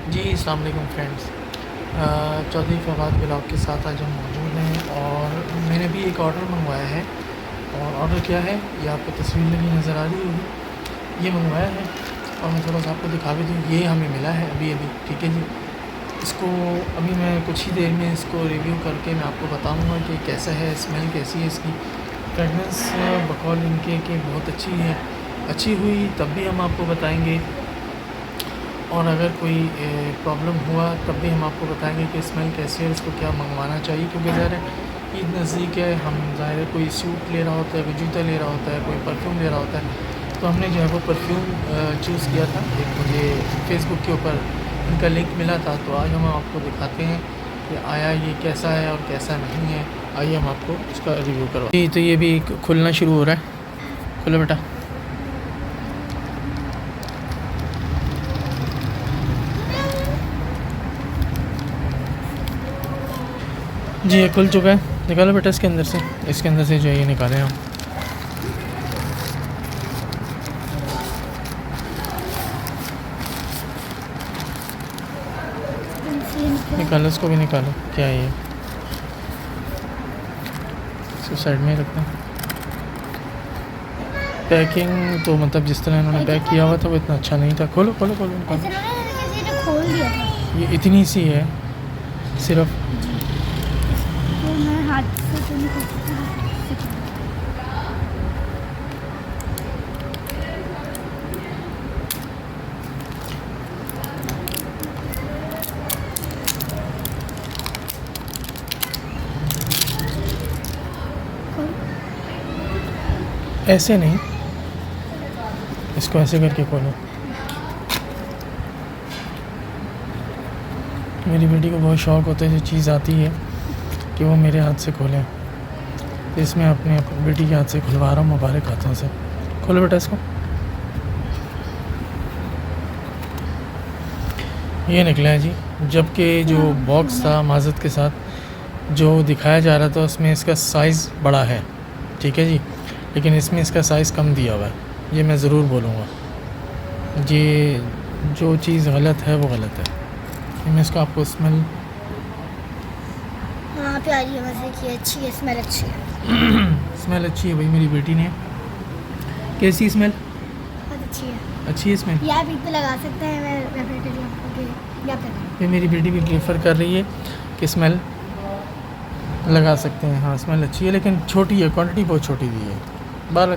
जी अस्सलाम वालेकुम friends. Chaudhary Fawad blog के साथ आज हम मौजूद हैं और मैंने भी एक ऑर्डर मंगवाया है। और ऑर्डर क्या है ये आपको तस्वीर लगी नज़र आ रही होगी। ये मंगवाया है और मैं थोड़ा सा आपको दिखा भी दूँ। ये हमें मिला है अभी ठीक है जी। इसको अभी मैं कुछ ही देर में इसको रिव्यू करके मैं आपको बताऊँगा कि कैसा है, स्मेल कैसी है इसकी। फ्रेगनेंस बकौल इनके कि बहुत अच्छी है, अच्छी हुई तब भी हम आपको बताएँगे, और अगर कोई प्रॉब्लम हुआ तब भी हम आपको बताएंगे कि स्मेल कैसी है, इसको क्या मंगवाना चाहिए। क्योंकि ज़ाहिर है ईद नज़दीक है, हम ज़ाहिर है कोई सूट ले रहा होता है, कोई जूता ले रहा होता है, कोई परफ्यूम ले रहा होता है। तो हमने जो है वो परफ्यूम चूज़ किया था। एक मुझे फेसबुक के ऊपर इनका लिंक मिला था, तो आज हम आपको दिखाते हैं कि आया ये कैसा है और कैसा नहीं है। आइए हम आपको इसका रिव्यू करवा जी। तो ये भी खुलना शुरू हो रहा है। खुलो बेटा। जी ये खुल चुका है, निकालो बेटा इसके अंदर से जो है ये निकालें हम। निकालो, इसको भी निकालो। क्या है ये? इसको साइड में रखते हैं। पैकिंग तो मतलब जिस तरह इन्होंने पैक किया हुआ था वो इतना अच्छा नहीं था। खोलो खोलो खोलो निकालो। खोल दिया था। ये इतनी सी है सिर्फ। तो मैं हाथ से तो नहीं खोल सकती। ऐसे नहीं, इसको ऐसे करके खोलो। मेरी बेटी को बहुत शौक़ होता है, जो चीज़ आती है कि वो मेरे हाथ से खोलें, तो इसमें अपने बेटी के हाथ से खुलवा रहा हूँ, मुबारक हाथों से। खोलो बेटा इसको। ये निकला है जी। जबकि जो बॉक्स था माज़त के साथ जो दिखाया जा रहा था उसमें इसका साइज़ बड़ा है, ठीक है जी, लेकिन इसमें इसका साइज़ कम दिया हुआ है। ये मैं ज़रूर बोलूँगा, ये जो चीज़ गलत है वो गलत है। मैं इसका आपको स्मेल हाँ प्यारी है, मज़े की अच्छी है, स्मेल अच्छी है। स्मेल अच्छी है भाई। मेरी बेटी ने कैसी स्मेल? बहुत अच्छी है। अच्छी है स्मेल। या भी तो लगा सकते हैं, मैं रेफ्रिजरेटर या ये मेरी बेटी भी प्रेफर कर रही है कि स्मेल लगा सकते हैं। हाँ स्मेल अच्छी है, लेकिन छोटी है, क्वांटिटी बहुत छोटी दी है। बार